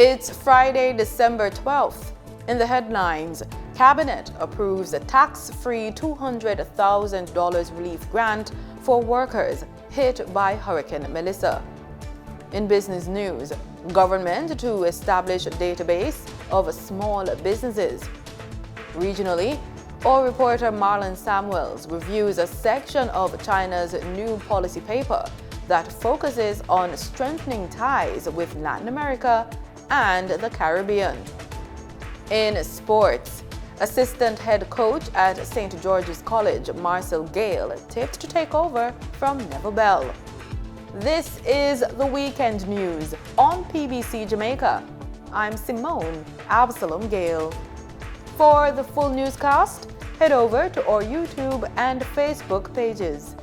It's Friday, December 12th. In the headlines, Cabinet approves a tax-free $200,000 relief grant for workers hit by Hurricane Melissa. In business news, government to establish a database of small businesses. Regionally, our reporter Marlon Samuels reviews a section of China's new policy paper that focuses on strengthening ties with Latin America and the Caribbean. In sports, assistant head coach at St. George's College, Marcel Gale, tipped to take over from Neville Bell. This is the Weekend News on PBC Jamaica. I'm Simone Absalom Gale. For the full newscast, head over to our YouTube and Facebook pages.